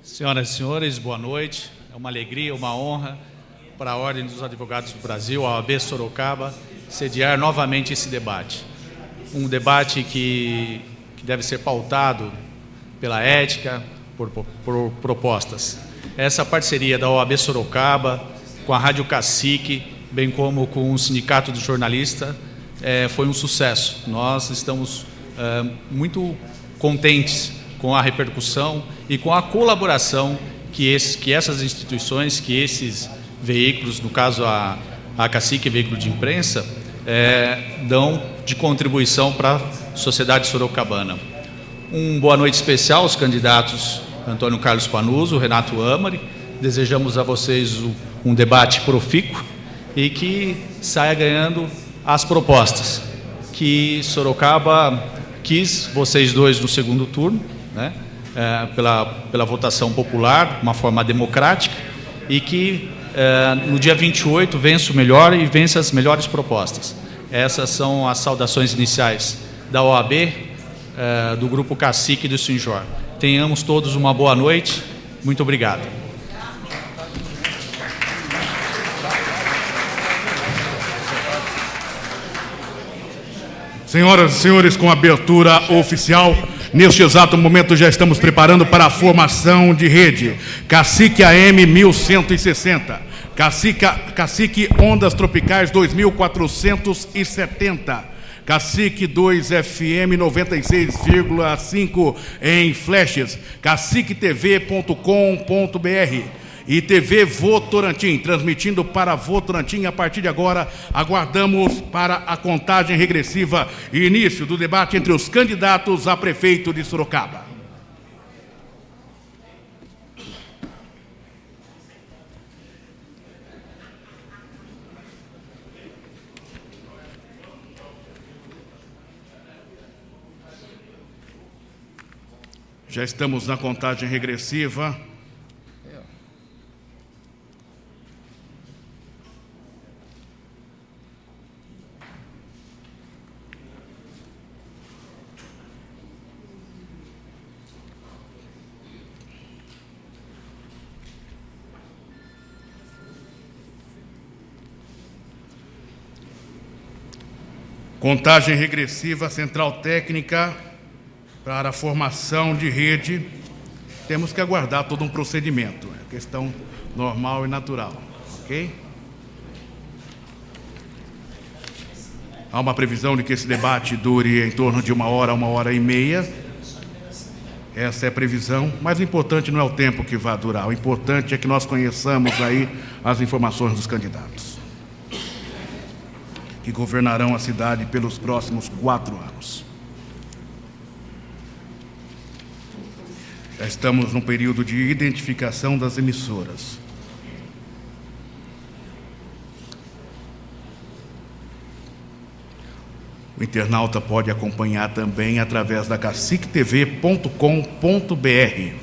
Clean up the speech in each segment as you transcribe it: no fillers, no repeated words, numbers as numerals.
Senhoras e senhores, boa noite. É uma alegria, uma honra para a Ordem dos Advogados do Brasil, a OAB Sorocaba, sediar novamente esse debate. Um debate que deve ser pautado pela ética, por propostas. Essa parceria da OAB Sorocaba com a Rádio Cacique, bem como com o Sindicato do Jornalista, foi um sucesso. Nós estamos muito contentes com a repercussão e com a colaboração que essas instituições, que esses veículos, no caso a Cacique, veículo de imprensa, dão de contribuição para a sociedade sorocabana. Boa noite especial aos candidatos Antônio Carlos Panuzzo, Renato Amari. Desejamos a vocês um debate profícuo e que saia ganhando as propostas que Sorocaba quis, vocês dois no segundo turno, né? Pela votação popular, uma forma democrática, e que no dia 28 vença o melhor e vença as melhores propostas. Essas são as saudações iniciais da OAB, do Grupo Cacique e do Sinjor. Tenhamos todos uma boa noite. Muito obrigado. Senhoras e senhores, com abertura oficial, neste exato momento já estamos preparando para a formação de rede. Cacique AM 1160, Cacique Ondas Tropicais 2470, Cacique 2 FM 96,5 em flashes, caciquetv.com.br e TV Votorantim, transmitindo para Votorantim. A partir de agora, aguardamos para a contagem regressiva e início do debate entre os candidatos a prefeito de Sorocaba. Já estamos na contagem regressiva. Contagem regressiva, central técnica para a formação de rede. Temos que aguardar todo um procedimento, questão normal e natural, ok? Há uma previsão de que esse debate dure em torno de 1h e meia. Essa é a previsão, mas o importante não é o tempo que vai durar, o importante é que nós conheçamos aí as informações dos candidatos que governarão a cidade pelos próximos 4 anos. Já estamos no período de identificação das emissoras. O internauta pode acompanhar também através da caciquetv.com.br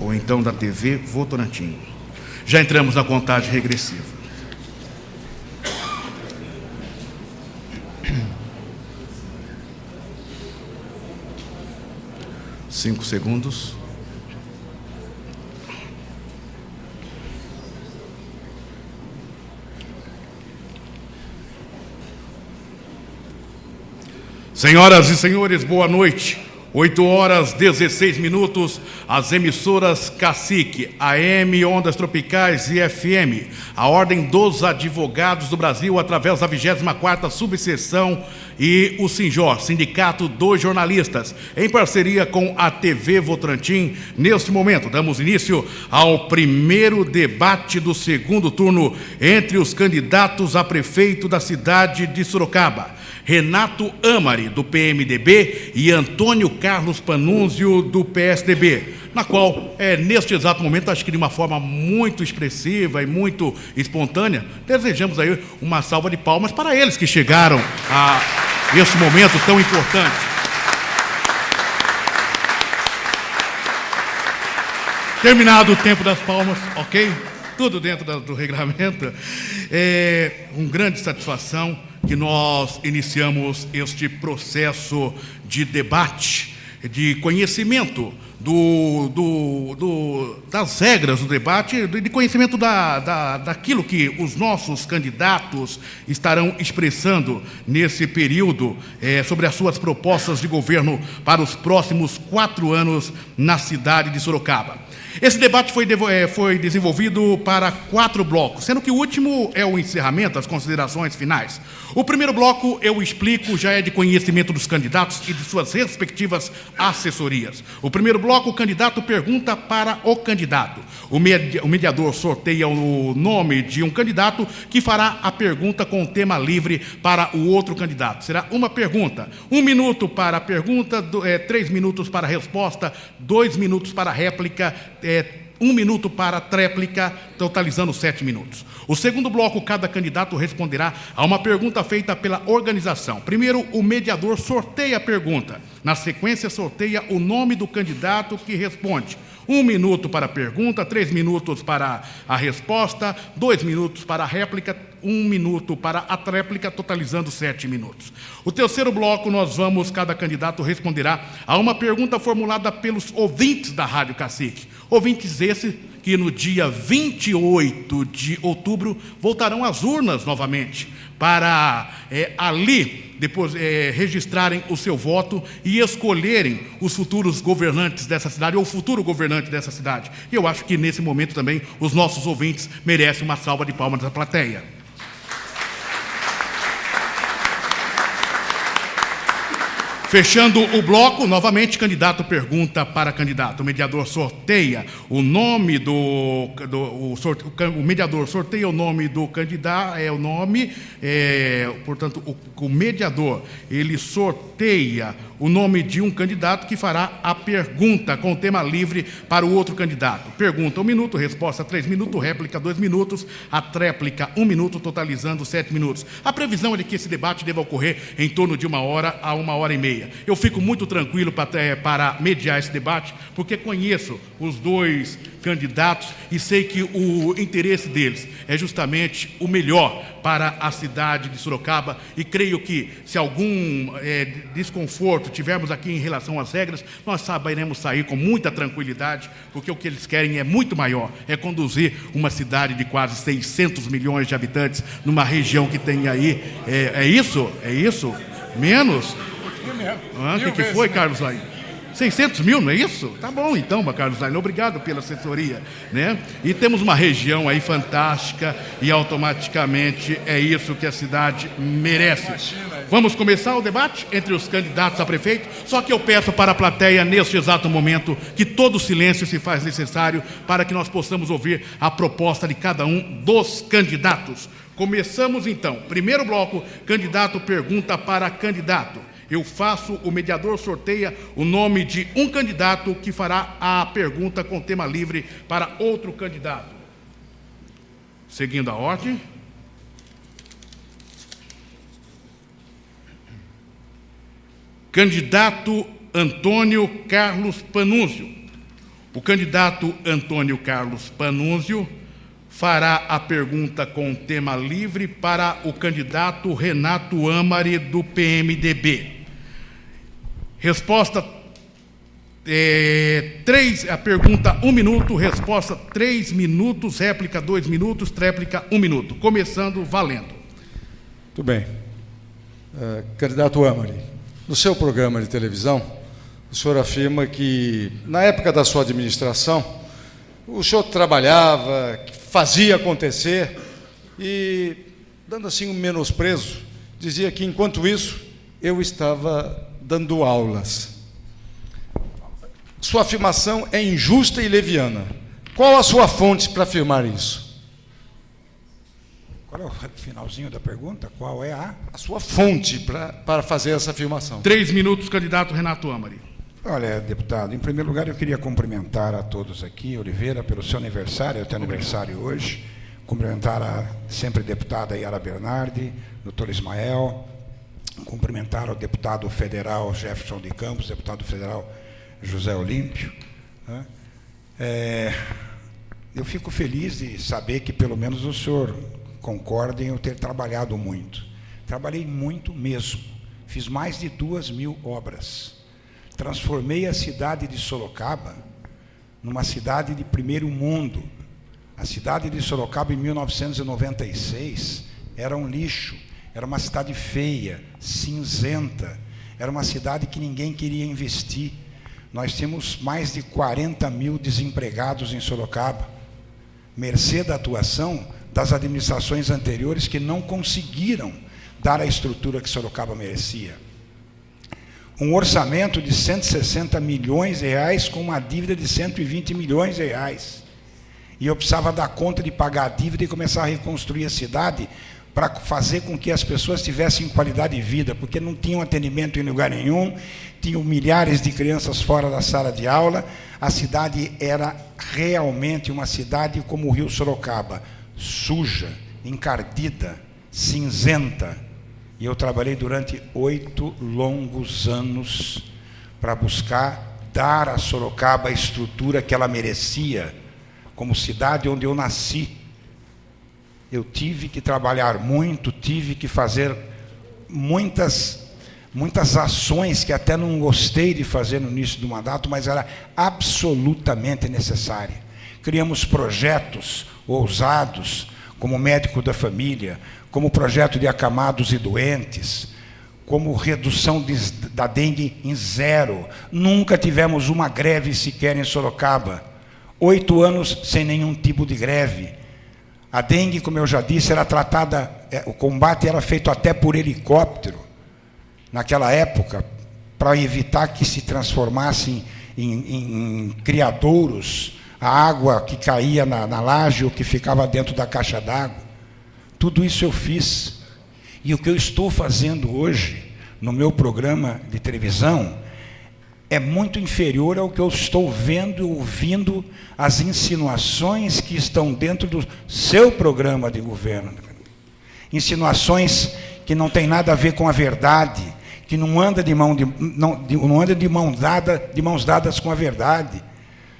ou então da TV Votorantim. Já entramos na contagem regressiva. 5 segundos. Senhoras e senhores, boa noite. 8h16, as emissoras Cacique, AM, Ondas Tropicais e FM, a Ordem dos Advogados do Brasil, através da 24ª Subseção, e o Sinjor, Sindicato dos Jornalistas, em parceria com a TV Votorantim. Neste momento, damos início ao primeiro debate do segundo turno entre os candidatos a prefeito da cidade de Sorocaba, Renato Amari, do PMDB, e Antônio Carlos Panuzzo, do PSDB, na qual, neste exato momento, acho que de uma forma muito expressiva e muito espontânea, desejamos aí uma salva de palmas para eles que chegaram a este momento tão importante. Terminado o tempo das palmas, ok? Tudo dentro do regulamento. Com grande satisfação que nós iniciamos este processo de debate, de conhecimento das regras do debate, de conhecimento daquilo que os nossos candidatos estarão expressando nesse período sobre as suas propostas de governo para os próximos 4 anos na cidade de Sorocaba. Esse debate foi desenvolvido para 4 blocos, sendo que o último é o encerramento, as considerações finais. O primeiro bloco, eu explico, já é de conhecimento dos candidatos e de suas respectivas assessorias. O primeiro bloco, o candidato pergunta para o candidato. O mediador sorteia o nome de um candidato que fará a pergunta com tema livre para o outro candidato. Será uma pergunta, 1 minuto para a pergunta, 3 minutos para a resposta, 2 minutos para a réplica, 1 minuto para a tréplica, totalizando 7 minutos. O segundo bloco, cada candidato responderá a uma pergunta feita pela organização. Primeiro, o mediador sorteia a pergunta. Na sequência, sorteia o nome do candidato que responde. 1 minuto para a pergunta, 3 minutos para a resposta, 2 minutos para a réplica, 1 minuto para a tréplica, totalizando 7 minutos. O terceiro bloco, cada candidato responderá a uma pergunta formulada pelos ouvintes da Rádio Cacique. Ouvintes esses que no dia 28 de outubro voltarão às urnas novamente para ali depois registrarem o seu voto e escolherem os futuros governantes dessa cidade ou o futuro governante dessa cidade. E eu acho que nesse momento também os nossos ouvintes merecem uma salva de palmas da plateia. Fechando o bloco, novamente, candidato pergunta para candidato. O mediador sorteia o nome o mediador sorteia o nome do candidato, portanto, o mediador, ele sorteia o nome de um candidato que fará a pergunta com tema livre para o outro candidato. Pergunta 1 minuto, resposta 3 minutos, réplica 2 minutos, a tréplica 1 minuto, totalizando 7 minutos. A previsão é de que esse debate deva ocorrer em torno de 1 hora a 1h30. Eu fico muito tranquilo para mediar esse debate, porque conheço os 2 candidatos e sei que o interesse deles é justamente o melhor para a cidade de Sorocaba, e creio que se algum desconforto tivermos aqui em relação às regras, nós saberemos sair com muita tranquilidade, porque o que eles querem é muito maior, é conduzir uma cidade de quase 600 milhões de habitantes numa região que tem aí, é isso? Menos? O que foi, Carlos Lain? 600 mil, não é isso? Tá bom, então, Carlos Lain, obrigado pela assessoria, né? E temos uma região aí fantástica e automaticamente é isso que a cidade merece. Vamos começar o debate entre os candidatos a prefeito, só que eu peço para a plateia, neste exato momento, que todo silêncio se faz necessário para que nós possamos ouvir a proposta de cada um dos candidatos. Começamos então. Primeiro bloco, candidato pergunta para candidato. O mediador sorteia o nome de um candidato que fará a pergunta com tema livre para outro candidato. Seguindo a ordem. Candidato Antônio Carlos Panunzio. O candidato Antônio Carlos Panunzio fará a pergunta com tema livre para o candidato Renato Amari, do PMDB. Resposta a pergunta 1 minuto, resposta 3 minutos, réplica 2 minutos, tréplica 1 minuto. Começando, valendo. Muito bem. Candidato Amari, no seu programa de televisão, o senhor afirma que, na época da sua administração, o senhor trabalhava, fazia acontecer e, dando assim um menosprezo, dizia que, enquanto isso, eu estava dando aulas. Sua afirmação é injusta e leviana. Qual a sua fonte para afirmar isso? Qual é o finalzinho da pergunta? Qual é a sua fonte para fazer essa afirmação? 3 minutos, candidato Renato Amari. Olha, deputado, em primeiro lugar eu queria cumprimentar a todos aqui, Oliveira, pelo seu aniversário, eu tenho aniversário hoje, cumprimentar a sempre deputada Yara Bernardi, doutor Ismael, cumprimentar o deputado federal Jefferson de Campos, deputado federal José Olímpio. Eu fico feliz de saber que pelo menos o senhor concorda em eu ter trabalhado muito. Trabalhei muito mesmo, fiz mais de 2.000 obras. Transformei a cidade de Sorocaba numa cidade de primeiro mundo. A cidade de Sorocaba, em 1996, era um lixo, era uma cidade feia, cinzenta, era uma cidade que ninguém queria investir. Nós temos mais de 40 mil desempregados em Sorocaba, mercê da atuação das administrações anteriores que não conseguiram dar a estrutura que Sorocaba merecia. Um orçamento de 160 milhões de reais com uma dívida de 120 milhões de reais. E eu precisava dar conta de pagar a dívida e começar a reconstruir a cidade para fazer com que as pessoas tivessem qualidade de vida, porque não tinham atendimento em lugar nenhum, tinham milhares de crianças fora da sala de aula. A cidade era realmente uma cidade como o Rio Sorocaba, suja, encardida, cinzenta. E eu trabalhei durante 8 longos anos para buscar dar a Sorocaba a estrutura que ela merecia, como cidade onde eu nasci. Eu tive que trabalhar muito, tive que fazer muitas ações que até não gostei de fazer no início do mandato, mas era absolutamente necessária. Criamos projetos ousados, como médico da família, como projeto de acamados e doentes, como redução da dengue em 0. Nunca tivemos uma greve sequer em Sorocaba. 8 anos sem nenhum tipo de greve. A dengue, como eu já disse, era tratada, o combate era feito até por helicóptero, naquela época, para evitar que se transformasse em criadouros a água que caía na laje ou que ficava dentro da caixa d'água. Tudo isso eu fiz. E o que eu estou fazendo hoje, no meu programa de televisão, é muito inferior ao que eu estou vendo e ouvindo as insinuações que estão dentro do seu programa de governo. Insinuações que não têm nada a ver com a verdade, que não anda de mãos dadas com a verdade.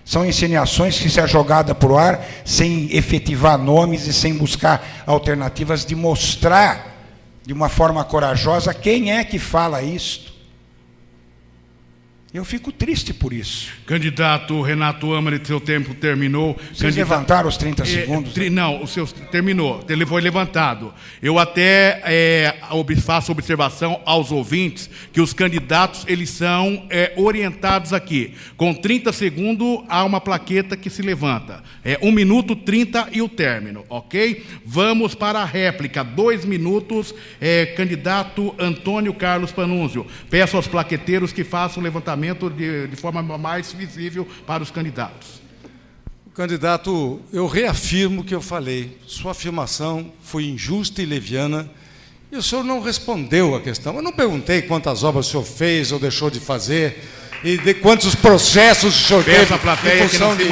São insinuações que se é jogada para o ar sem efetivar nomes e sem buscar alternativas de mostrar de uma forma corajosa quem é que fala isto. Eu fico triste por isso. Candidato Renato Amari, seu tempo terminou. Vocês levantaram os 30 segundos? Não, o seu terminou, ele foi levantado. Eu até faço observação aos ouvintes que os candidatos, eles são orientados aqui. Com 30 segundos, há uma plaqueta que se levanta. 1 minuto, 30 e o término, ok? Vamos para a réplica, 2 minutos, candidato Antônio Carlos Panunzio. Peço aos plaqueteiros que façam o levantamento de forma mais visível para os candidatos. Candidato, eu reafirmo o que eu falei. Sua afirmação foi injusta e leviana e o senhor não respondeu a questão. Eu não perguntei quantas obras o senhor fez ou deixou de fazer e de quantos processos o senhor teve em função de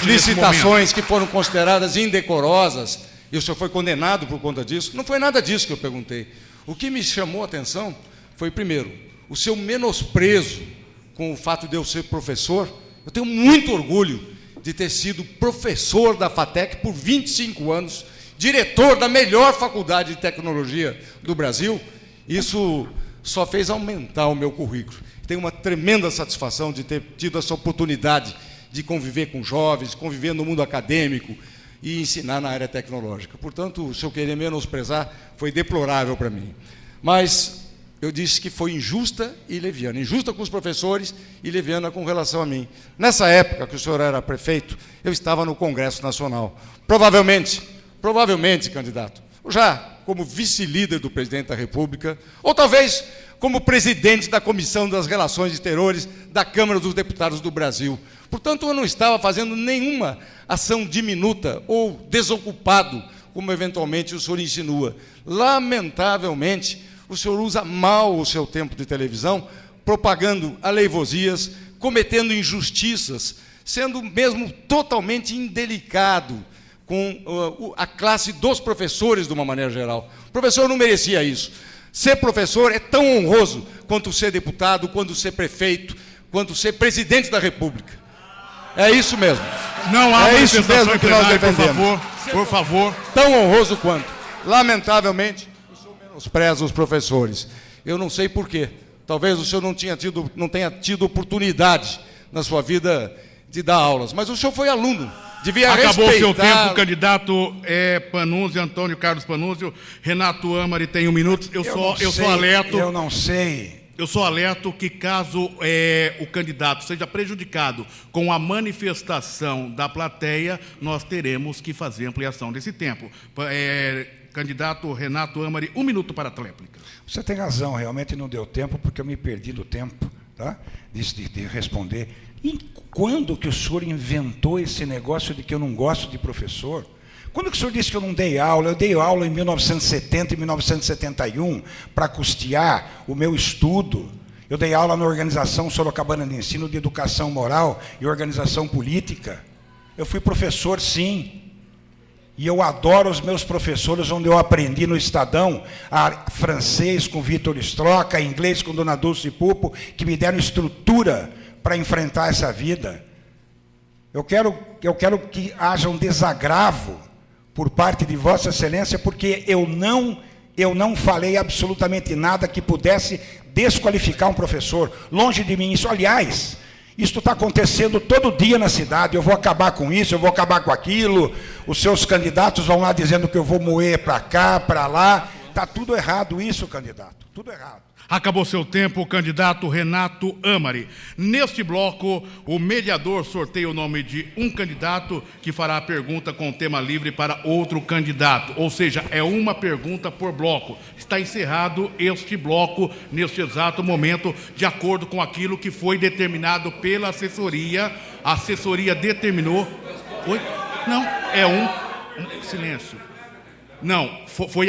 licitações que foram consideradas indecorosas e o senhor foi condenado por conta disso. Não foi nada disso que eu perguntei. O que me chamou a atenção foi, primeiro, o seu menosprezo com o fato de eu ser professor. Eu tenho muito orgulho de ter sido professor da FATEC por 25 anos, diretor da melhor faculdade de tecnologia do Brasil. Isso só fez aumentar o meu currículo. Tenho uma tremenda satisfação de ter tido essa oportunidade de conviver com jovens, conviver no mundo acadêmico e ensinar na área tecnológica. Portanto, se eu querer menosprezar, foi deplorável para mim. Mas eu disse que foi injusta e leviana. Injusta com os professores e leviana com relação a mim. Nessa época que o senhor era prefeito, eu estava no Congresso Nacional. Provavelmente, candidato, já como vice-líder do presidente da República, ou talvez como presidente da Comissão das Relações Exteriores da Câmara dos Deputados do Brasil. Portanto, eu não estava fazendo nenhuma ação diminuta ou desocupado, como eventualmente o senhor insinua. Lamentavelmente, o senhor usa mal o seu tempo de televisão, propagando aleivosias, cometendo injustiças, sendo mesmo totalmente indelicado com a classe dos professores, de uma maneira geral. O professor não merecia isso. Ser professor é tão honroso quanto ser deputado, quanto ser prefeito, quanto ser presidente da República. É isso mesmo. Não há isso mesmo que nós defendemos. Por favor. Tão honroso quanto. Lamentavelmente, menospreza os professores. Eu não sei por quê. Talvez o senhor não tenha tido oportunidade na sua vida de dar aulas, mas o senhor foi aluno. Devia Acabou o seu respeitar... tempo, candidato Panunzio, Antônio Carlos Panunzio. Renato Amari tem 1 minuto. Eu sou alerto. Eu não sei. Eu sou alerto que caso o candidato seja prejudicado com a manifestação da plateia, nós teremos que fazer ampliação desse tempo. Candidato Renato Amari, 1 minuto para a tréplica. Você tem razão, realmente não deu tempo, porque eu me perdi do tempo, tá? de responder. E quando que o senhor inventou esse negócio de que eu não gosto de professor? Quando que o senhor disse que eu não dei aula? Eu dei aula em 1970 e 1971 para custear o meu estudo. Eu dei aula na Organização Sorocabana de Ensino de Educação Moral e Organização Política. Eu fui professor, sim. E eu adoro os meus professores, onde eu aprendi no Estadão, francês com Vitor Stroca, inglês com Dona Dulce Pupo, que me deram estrutura para enfrentar essa vida. Eu quero que haja um desagravo por parte de Vossa Excelência, porque eu não falei absolutamente nada que pudesse desqualificar um professor. Longe de mim isso. Aliás, isso está acontecendo todo dia na cidade. Eu vou acabar com isso, eu vou acabar com aquilo. Os seus candidatos vão lá dizendo que eu vou moer para cá, para lá. Está tudo errado isso, candidato. Tudo errado. Acabou seu tempo, candidato Renato Amari. Neste bloco, o mediador sorteia o nome de um candidato que fará a pergunta com tema livre para outro candidato. Ou seja, é uma pergunta por bloco. Está encerrado este bloco neste exato momento, de acordo com aquilo que foi determinado pela assessoria. A assessoria determinou... Oi? Não, é silêncio. Não, foi